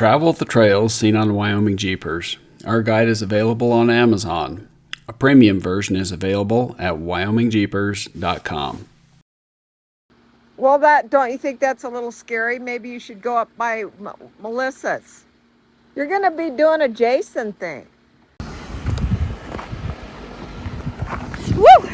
Travel the trails seen on Wyoming Jeepers. Our guide is available on Amazon. A premium version is available at wyomingjeepers.com. Well, don't you think that's a little scary? Maybe you should go up by Melissa's. You're going to be doing a Jason thing. Woo!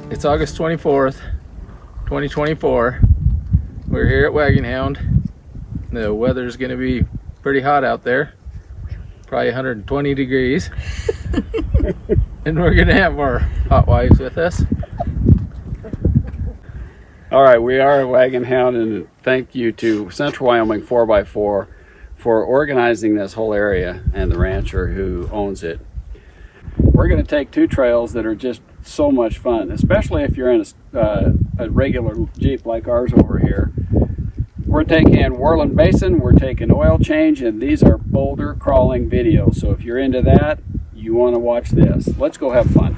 It's August 24th, 2024. We're here at Wagon Hound. The weather's going to be pretty hot out there, probably 120 degrees. And we're going to have our hot wives with us. All right, we are at Wagon Hound, and thank you to Central Wyoming 4x4 for organizing this whole area and the rancher who owns it. We're going to take two trails that are just so much fun, especially if you're in a regular Jeep like ours over here. We're taking Worland Basin, we're taking oil change, and these are boulder crawling videos. So if you're into that, you want to watch this. Let's go have fun.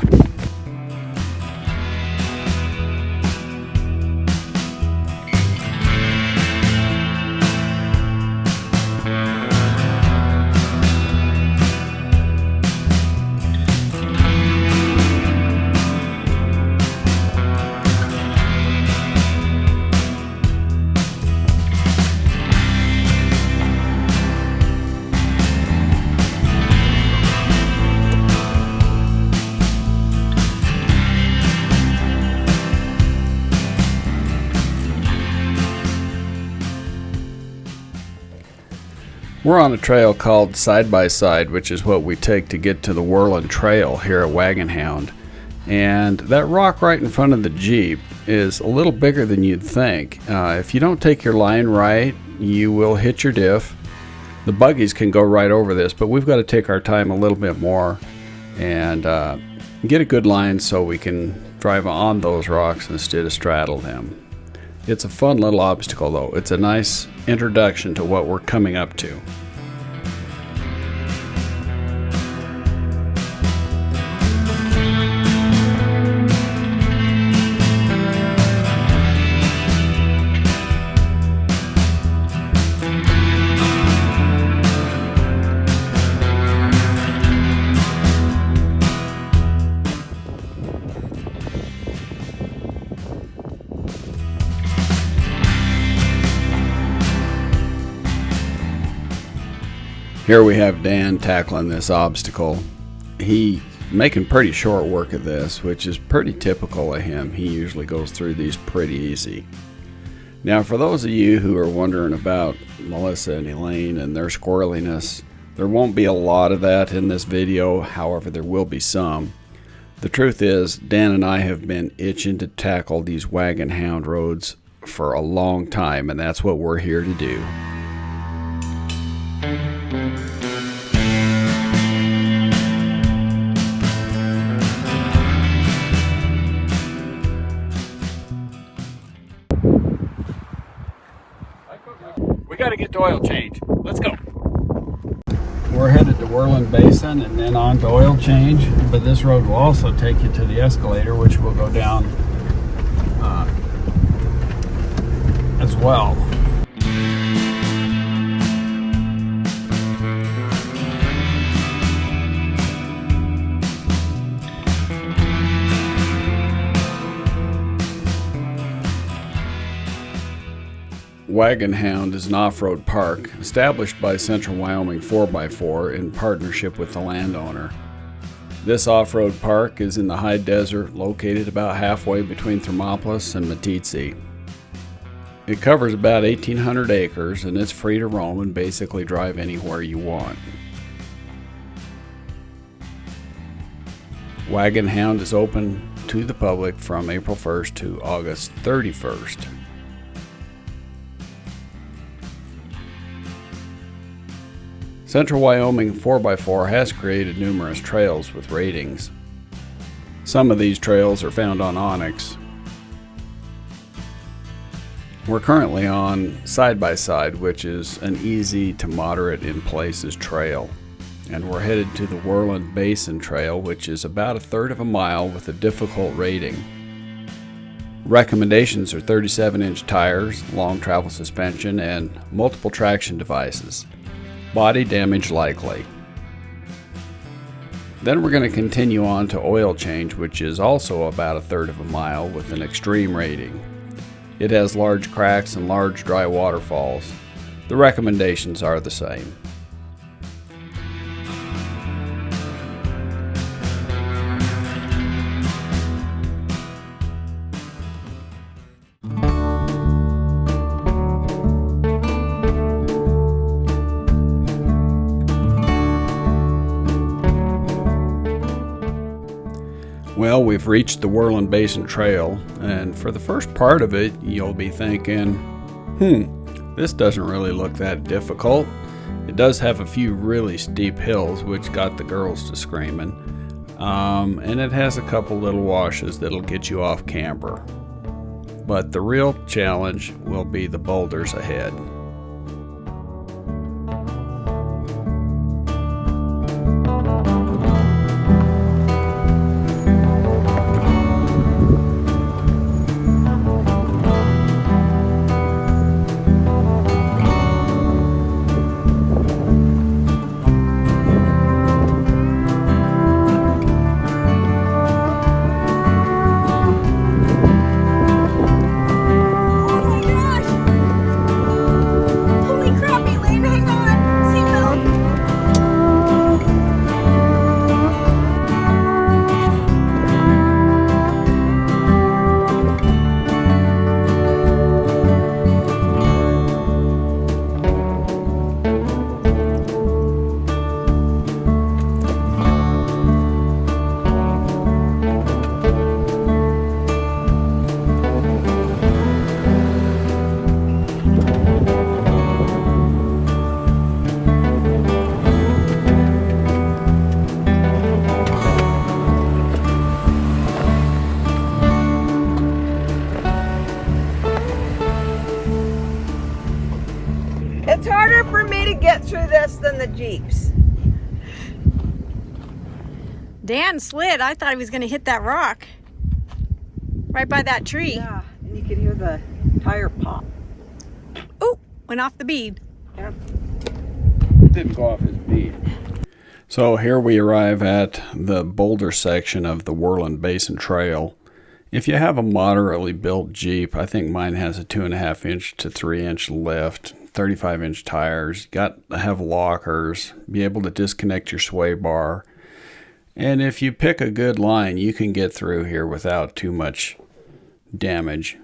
We're on a trail called Side by Side, which is what we take to get to the Worland Trail here at Wagon Hound. And that rock right in front of the Jeep is a little bigger than you'd think. If you don't take your line right, you will hit your diff. The buggies can go right over this, but we've got to take our time a little bit more and get a good line so we can drive on those rocks instead of straddle them. It's a fun little obstacle though. It's a nice introduction to what we're coming up to. Here we have Dan tackling this obstacle. He's making pretty short work of this, which is pretty typical of him. He usually goes through these pretty easy. Now, for those of you who are wondering about Melissa and Elaine and their squirreliness, there won't be a lot of that in this video. However, there will be some. The truth is, Dan and I have been itching to tackle these Wagon Hound roads for a long time, and that's what we're here to do. We got to get to oil change. Let's go. We're headed to Worland Basin and then on to oil change, but this road will also take you to the escalator, which will go down as well. Wagon Hound is an off-road park established by Central Wyoming 4x4 in partnership with the landowner. This off-road park is in the high desert, located about halfway between Thermopolis and Meeteetse. It covers about 1,800 acres and it's free to roam and basically drive anywhere you want. Wagon Hound is open to the public from April 1st to August 31st. Central Wyoming 4x4 has created numerous trails with ratings. Some of these trails are found on Onyx. We're currently on Side by Side, which is an easy to moderate in places trail. And we're headed to the Worland Basin trail, which is about 1/3 of a mile with a difficult rating. Recommendations are 37-inch tires, long travel suspension, and multiple traction devices. Body damage likely. Then we're going to continue on to oil change, which is also about 1/3 of a mile with an extreme rating. It has large cracks and large dry waterfalls. The recommendations are the same. Well, we've reached the Worland Basin Trail, and for the first part of it, you'll be thinking, this doesn't really look that difficult. It does have a few really steep hills, which got the girls to screaming, and it has a couple little washes that'll get you off camber. But the real challenge will be the boulders ahead. It's harder for me to get through this than the Jeeps. Dan slid. I thought he was going to hit that rock right by that tree. Yeah, and you could hear the tire pop. Ooh, went off the bead. Yep. Didn't go off his bead. So here we arrive at the Boulder section of the Worland Basin Trail. If you have a moderately built Jeep, I think mine has a 2.5-inch to 3-inch lift, 35-inch tires. You got to have lockers, be able to disconnect your sway bar. And if you pick a good line, you can get through here without too much damage.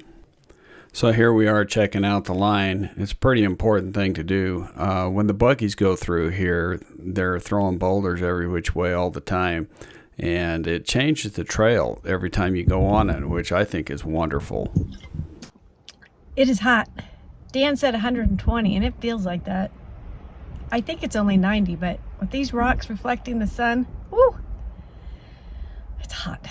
So here we are checking out the line. It's a pretty important thing to do. When the buggies go through here, they're throwing boulders every which way all the time. And it changes the trail every time you go on it, which I think is wonderful. It is hot. Dan said 120, and it feels like that. I think it's only 90, but with these rocks reflecting the sun, woo, it's hot.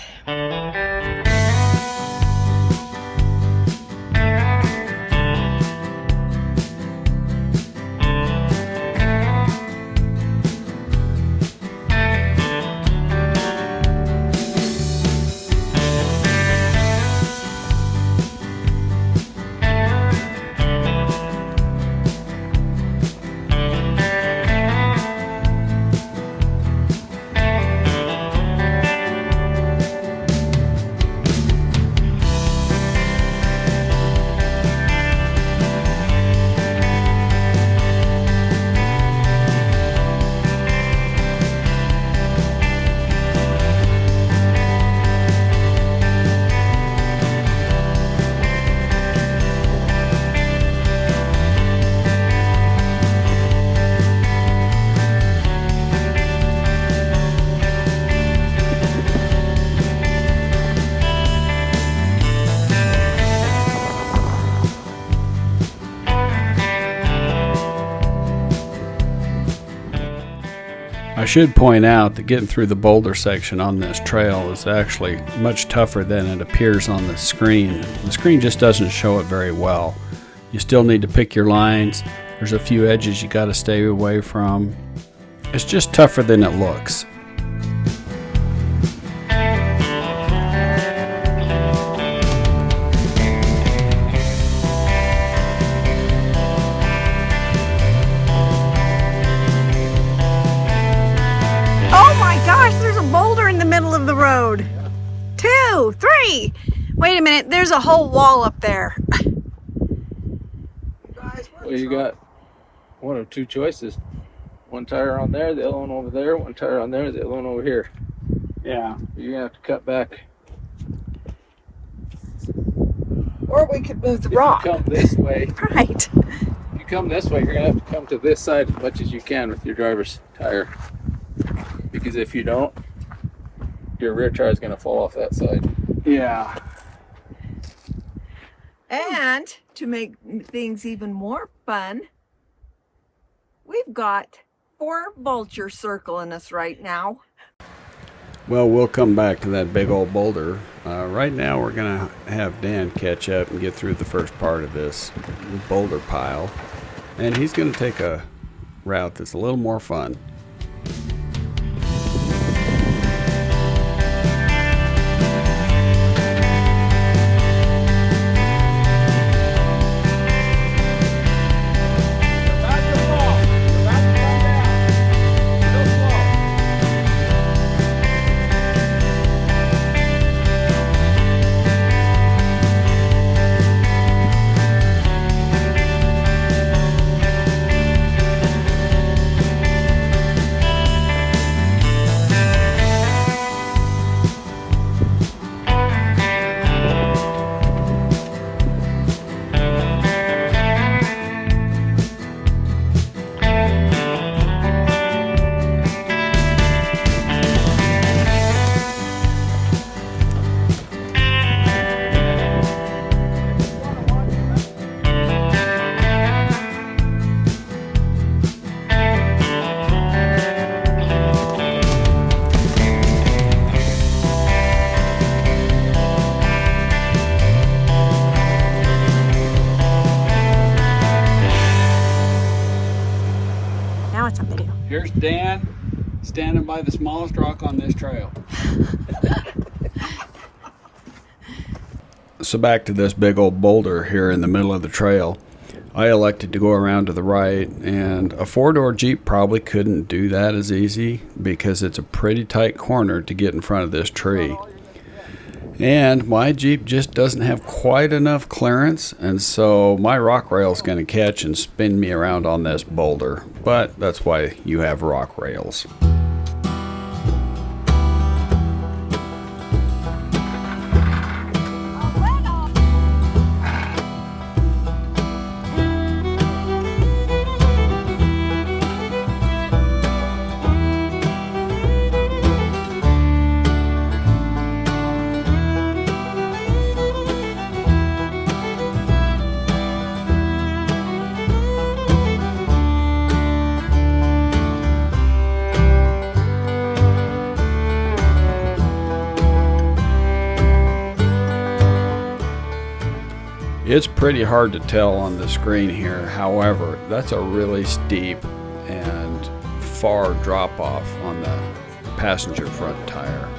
should point out that getting through the boulder section on this trail is actually much tougher than it appears on the screen. The screen just doesn't show it very well. You still need to pick your lines. There's a few edges you got to stay away from. It's just tougher than it looks. Oh my gosh, there's a boulder in the middle of the road. 2, 3. Wait a minute, there's a whole wall up there. Well, you got one of two choices. One tire on there, the other one over there. One tire on there, the other one over here. Yeah. You're gonna have to cut back. Or we could move the If rock. you come this way, Right. if you come this way, you're gonna have to come to this side as much as you can with your driver's tire. Because if you don't, your rear tire is gonna fall off that side. Yeah. And to make things even more fun, we've got 4 vultures circling us right now. Well, we'll come back to that big old boulder. Right now we're going to have Dan catch up and get through the first part of this boulder pile. And he's going to take a route that's a little more fun. Now it's on video. Here's Dan standing by the smallest rock on this trail. So back to this big old boulder here in the middle of the trail. I elected to go around to the right, and a 4-door Jeep probably couldn't do that as easy because it's a pretty tight corner to get in front of this tree. And my Jeep just doesn't have quite enough clearance, and so my rock rail is going to catch and spin me around on this boulder. But that's why you have rock rails. It's pretty hard to tell on the screen here. However, that's a really steep and far drop off on the passenger front tire.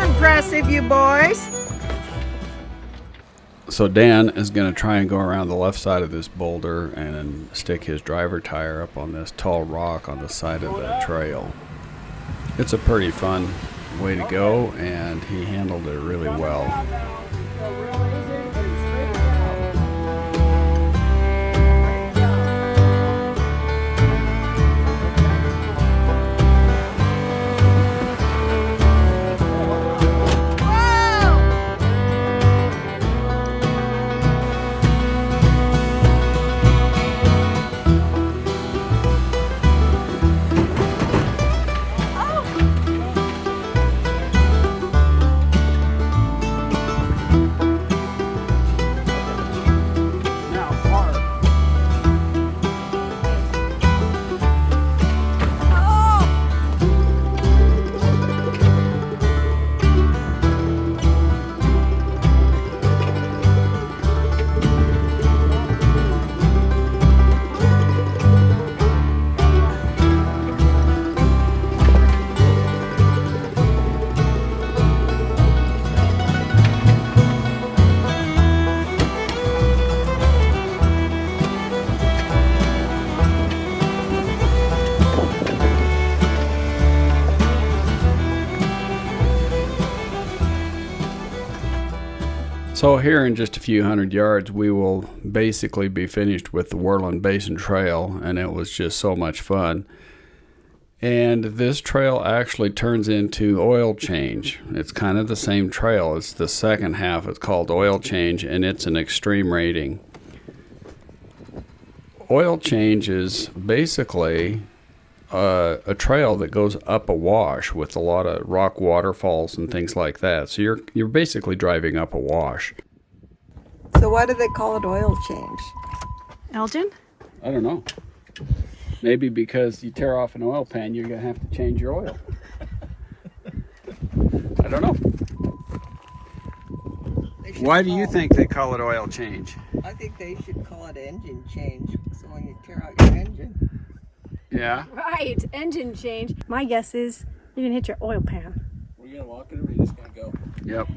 Impressive, you boys. So Dan is going to try and go around the left side of this boulder and stick his driver tire up on this tall rock on the side of the trail. It's a pretty fun way to go, and he handled it really well. So here in just a few hundred yards, we will basically be finished with the Worland Basin Trail, and it was just so much fun. And this trail actually turns into oil change. It's kind of the same trail. It's the second half. It's called oil change, and it's an extreme rating. Oil change is basically a trail that goes up a wash with a lot of rock waterfalls and things like that. So you're basically driving up a wash. So why do they call it oil change? Elgin? I don't know. Maybe because you tear off an oil pan, you're going to have to change your oil. I don't know. Why do you think they call it oil change? I think they should call it engine change. So when you tear out your engine. Yeah. Right, engine change. My guess is you're gonna hit your oil pan. We're gonna walk it, or we're just gonna go? Yep.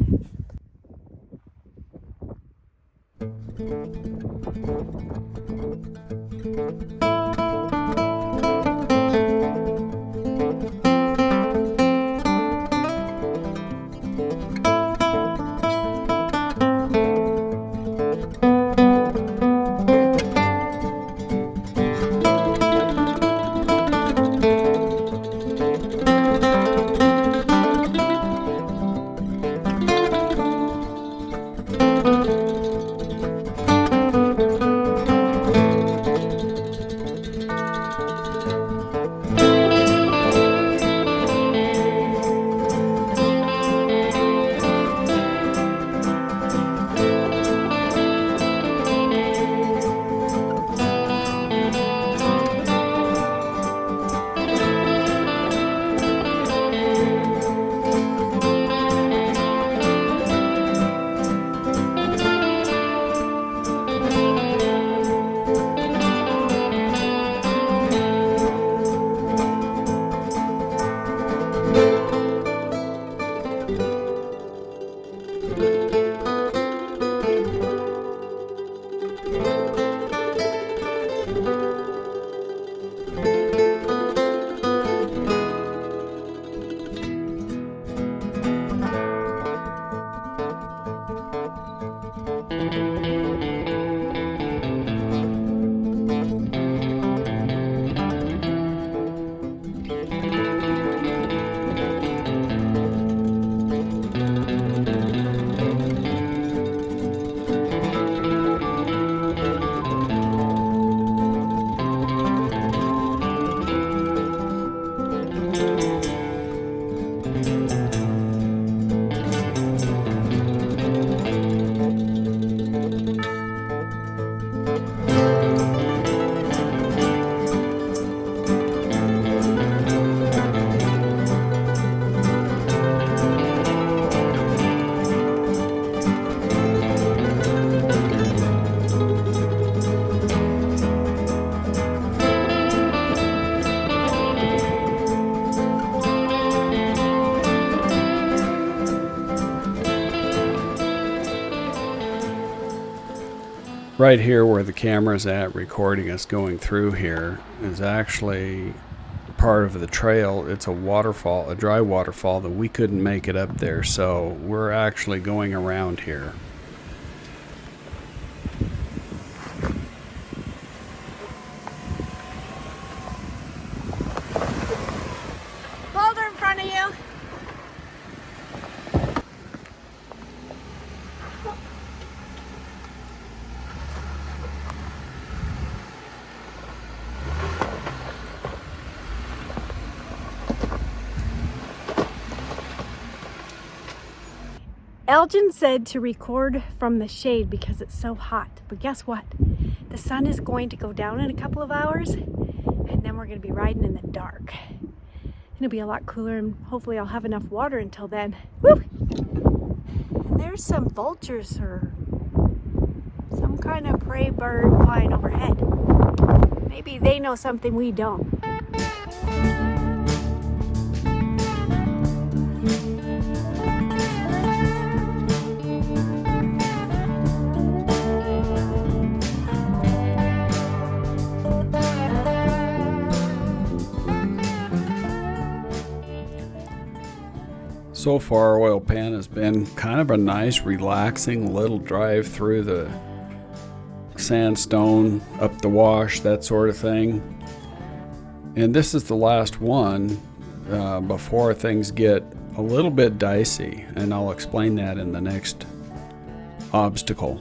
Right here where the camera's at recording us going through here is actually part of the trail, it's a waterfall, a dry waterfall, that we couldn't make it up there, so we're actually going around here. Boulder in front of you. Elgin said to record from the shade because it's so hot. But guess what? The sun is going to go down in a couple of hours, and then we're going to be riding in the dark. It'll be a lot cooler, and hopefully I'll have enough water until then. Woo! And there's some vultures or some kind of prey bird flying overhead. Maybe they know something we don't. So far, Oil Pan has been kind of a nice, relaxing little drive through the sandstone, up the wash, that sort of thing. And this is the last one before things get a little bit dicey, and I'll explain that in the next obstacle.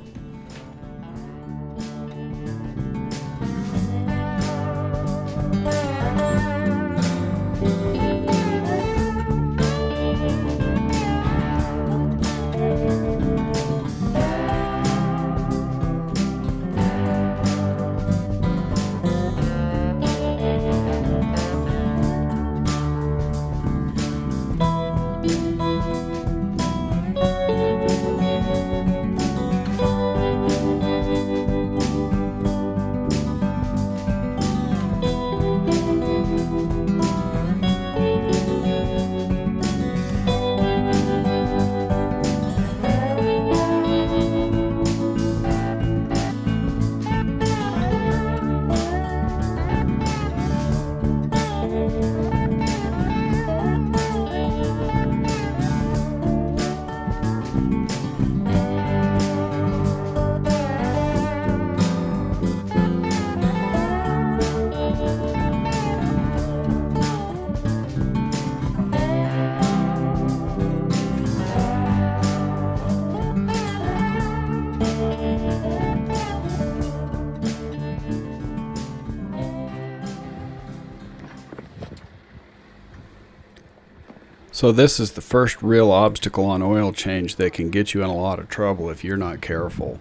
So this is the first real obstacle on oil change that can get you in a lot of trouble if you're not careful.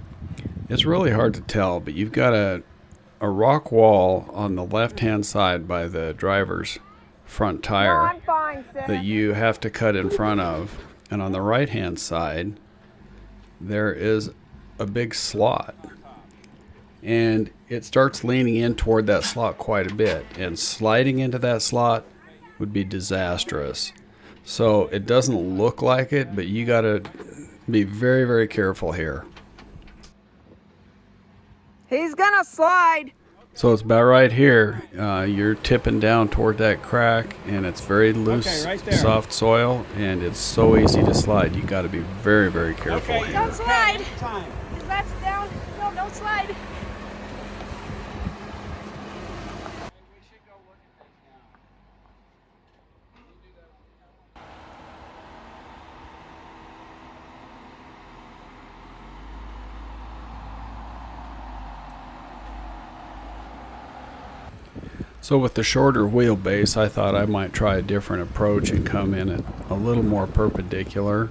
It's really hard to tell, but you've got a rock wall on the left-hand side by the driver's front tire that you have to cut in front of. And on the right-hand side, there is a big slot. And it starts leaning in toward that slot quite a bit. And sliding into that slot would be disastrous. So it doesn't look like it, but you got to be very, very careful here. He's gonna slide. So it's about right here. You're tipping down toward that crack, and it's very loose, soft soil, and it's so easy to slide. You got to be very, very careful. Okay, don't slide. His left down. No, don't slide. So with the shorter wheelbase, I thought I might try a different approach and come in at a little more perpendicular.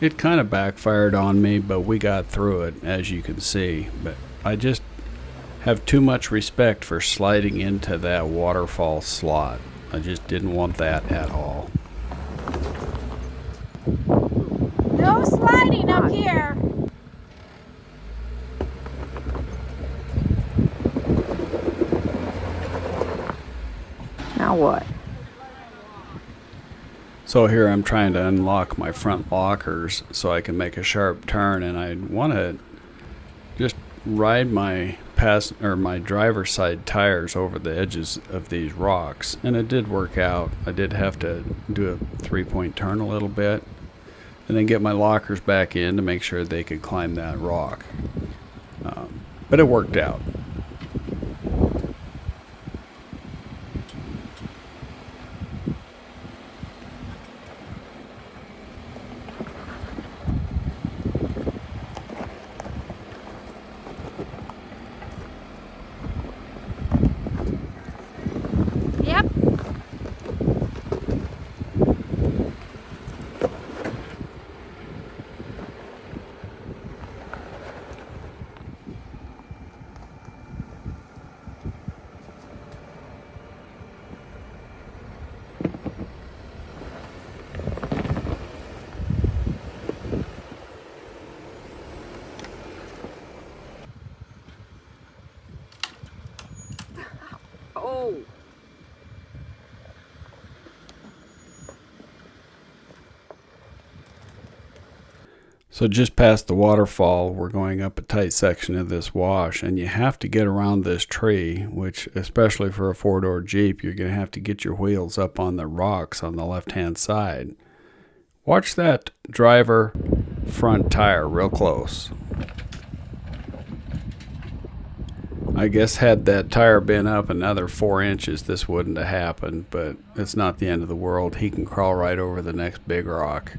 It kind of backfired on me, but we got through it, as you can see. But I just have too much respect for sliding into that waterfall slot. I just didn't want that at all. No sliding up here. Now what? So here I'm trying to unlock my front lockers so I can make a sharp turn, and I want to just ride my my driver's side tires over the edges of these rocks, and it did work out. I did have to do a 3-point turn a little bit and then get my lockers back in to make sure they could climb that rock. But it worked out. Yep. Oh. So just past the waterfall, we're going up a tight section of this wash, and you have to get around this tree, which, especially for a 4-door Jeep, you're going to have to get your wheels up on the rocks on the left-hand side. Watch that driver front tire real close. I guess had that tire been up another 4 inches, this wouldn't have happened, but it's not the end of the world. He can crawl right over the next big rock.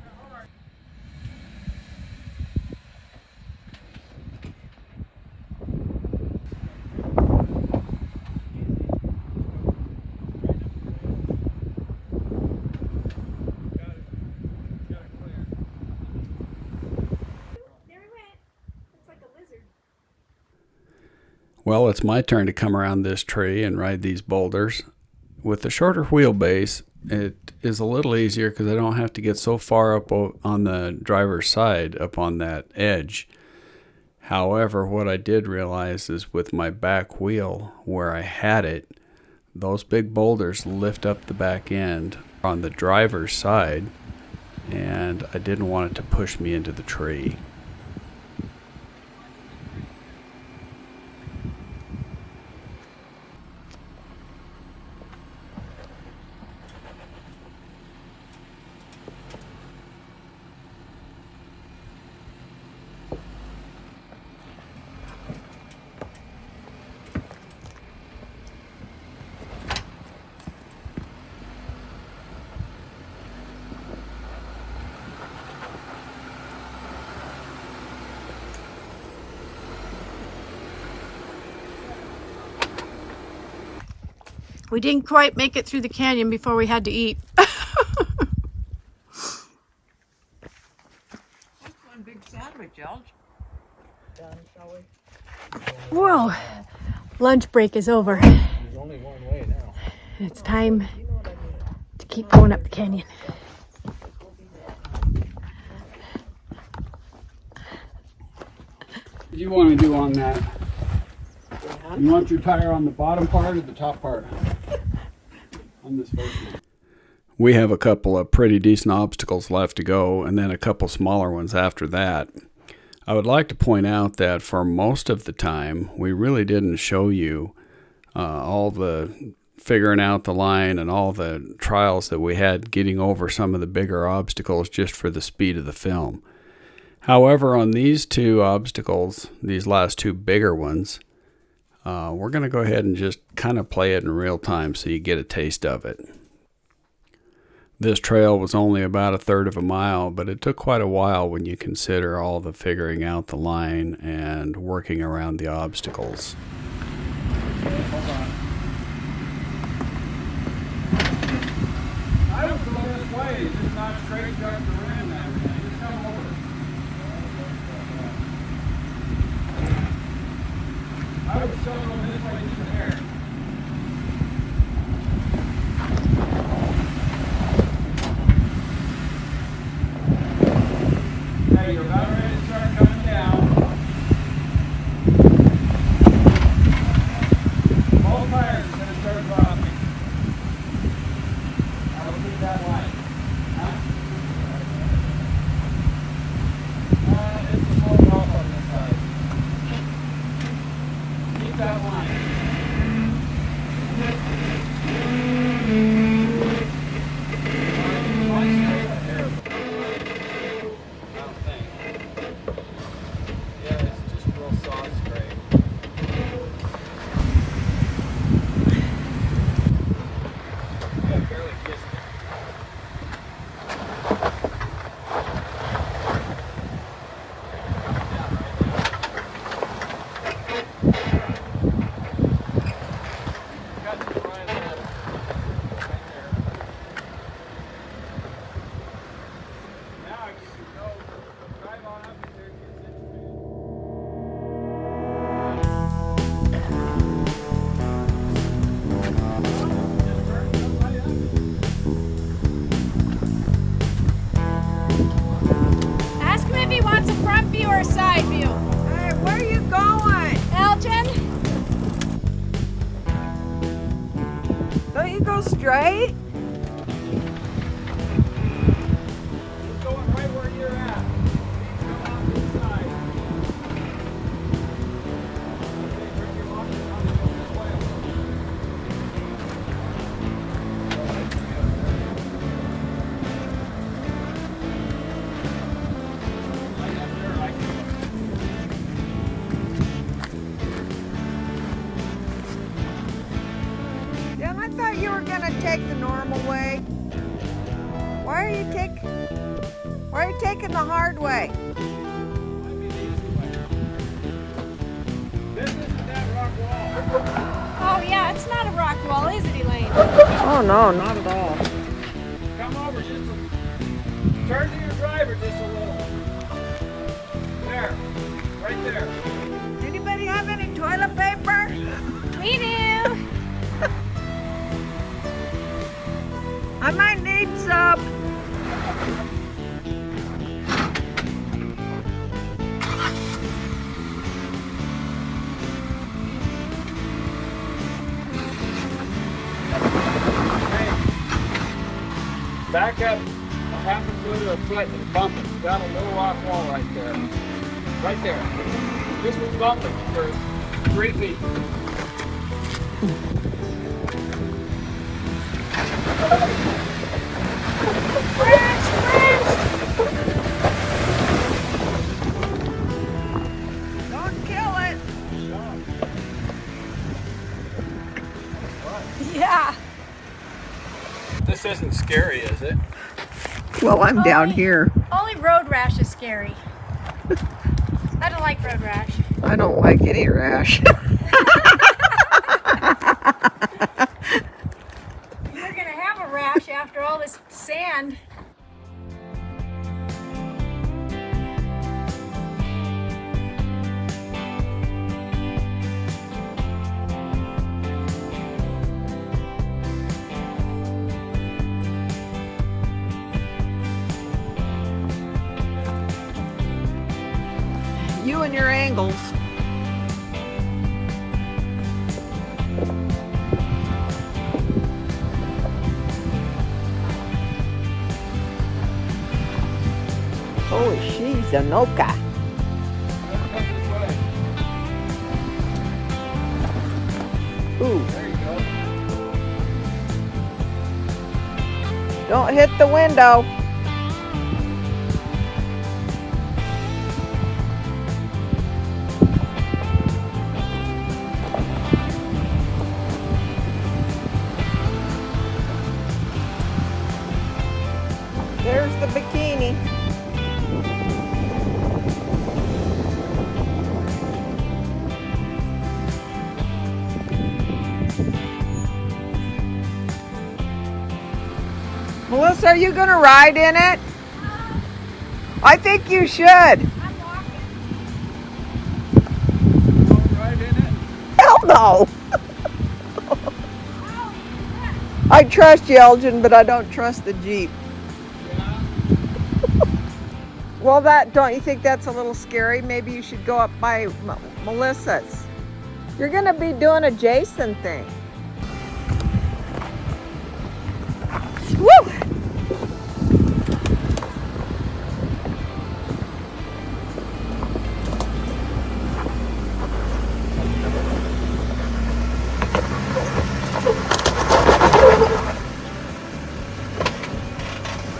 Well, it's my turn to come around this tree and ride these boulders. With the shorter wheelbase, it is a little easier because I don't have to get so far up on the driver's side up on that edge. However, what I did realize is with my back wheel where I had it, those big boulders lift up the back end on the driver's side, and I didn't want it to push me into the tree. We didn't quite make it through the canyon before we had to eat. That's one big sandwich, Elge. Done, shall we? Whoa, lunch break is over. There's only one way now. It's time to keep going up the canyon. What do you want to do on that? You want your tire on the bottom part or the top part? On this first one. We have a couple of pretty decent obstacles left to go, and then a couple smaller ones after that. I would like to point out that for most of the time, we really didn't show you all the figuring out the line and all the trials that we had getting over some of the bigger obstacles just for the speed of the film. However, on these two obstacles, these last two bigger ones, we're going to go ahead and just kind of play it in real time so you get a taste of it. This trail was only about 1/3 of a mile, but it took quite a while when you consider all the figuring out the line and working around the obstacles. Hold on. I would go this way, just not straight up the rim and everything. Just come over. I would still go this way to there. Okay, you're about ready to start coming down. Both tires are going to start dropping. I will keep that line. It's a slow drop on this side. right? It's going right where you're at. Come out this side. Okay, bring your locker down and go this way. Right up there, I can. Dan, I thought you were gonna take the normal way. Why are you taking the hard way? Might be the easy way. This isn't that rock wall. Oh yeah, it's not a rock wall, is it, Elaine? Oh no, not at all. Come over just a, turn to your driver just a little. There, right there. Anybody have any toilet paper? We do. I might need some. Back up a half a foot or a foot and bump it. You got a little rock wall right there. Right there. Just bump it for 3 feet. Don't kill it. Yeah. This isn't scary, is it? Well, I'm down here. Only road rash is scary. I don't like road rash. I don't like any rash. You're gonna have a rash after all this sand. You and your angles. Oh, she's a Noka. Ooh, There you go. don't hit the window. There's the bikini. Melissa, are you going to ride in it? I think you should. I'm walking. Right in it. Hell no. I trust you, Elgin, but I don't trust the Jeep. Yeah. Well, don't you think that's a little scary? Maybe you should go up by Melissa's. You're going to be doing a Jason thing. Woo! I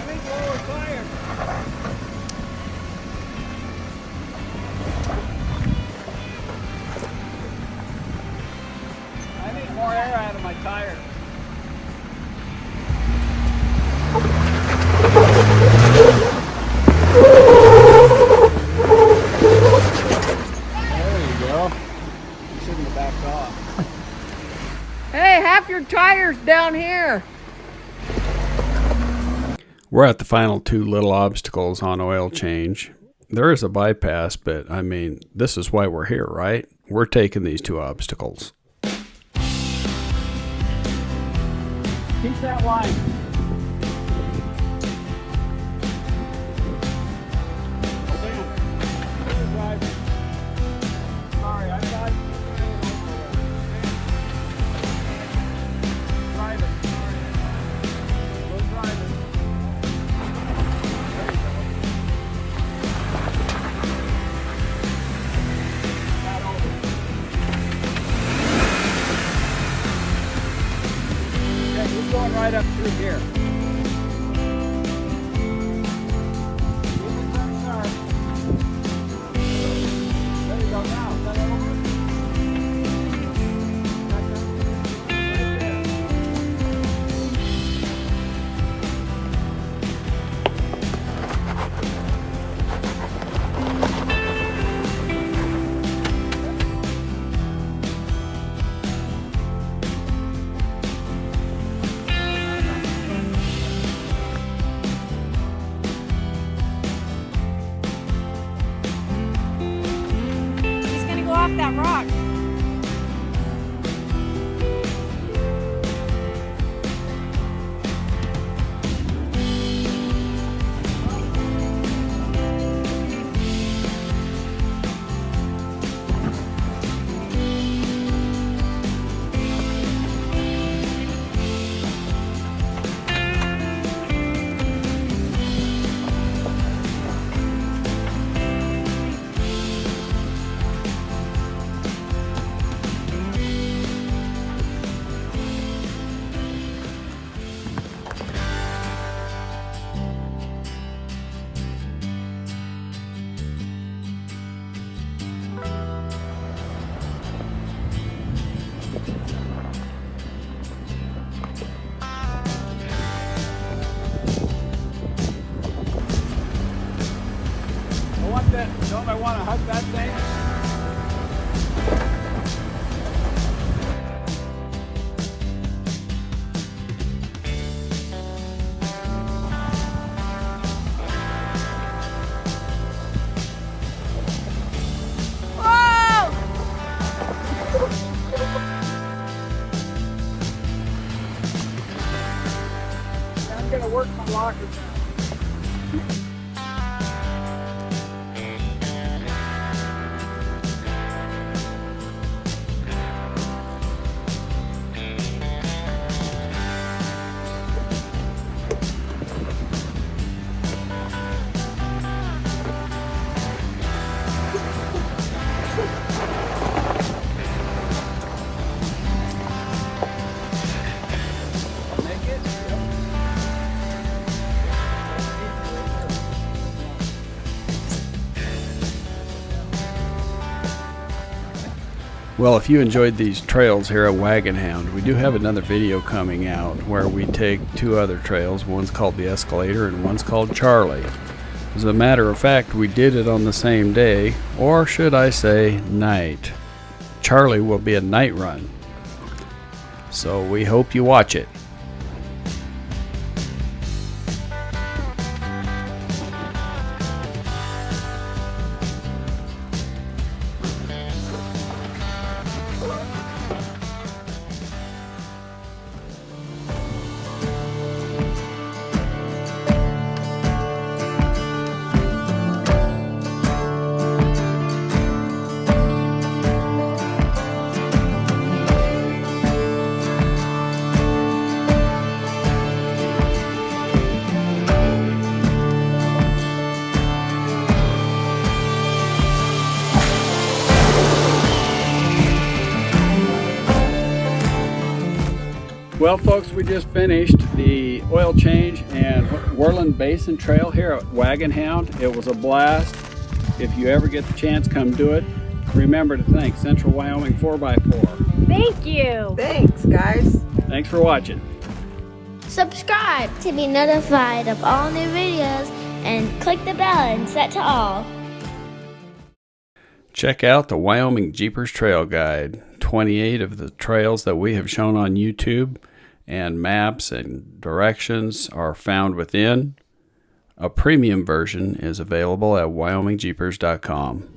think lower tire. I need more air out of my tire. There you go. You shouldn't have backed off. Hey, half your tire's down here. We're at the final 2 little obstacles on oil change. There is a bypass, but I mean, this is why we're here, right? We're taking these 2 obstacles. Keep that line. Sorry, I got you. Drive it. Don't I want to hug that thing? I'm gonna work my locker down. Well, if you enjoyed these trails here at Wagon Hound, we do have another video coming out where we take two other trails. One's called the Escalator and one's called Charlie. As a matter of fact, we did it on the same day, or should I say night. Charlie will be a night run, so we hope you watch it. Well, folks, we just finished the oil change and Worland Basin trail here at Wagon Hound. It was a blast. If you ever get the chance, come do it. Remember to thank Central Wyoming 4x4. Thank you. Thanks, guys. Thanks for watching. Subscribe to be notified of all new videos and click the bell and set to all. Check out the Wyoming Jeepers Trail Guide. 28 of the trails that we have shown on YouTube, and maps and directions are found within. A premium version is available at wyomingjeepers.com.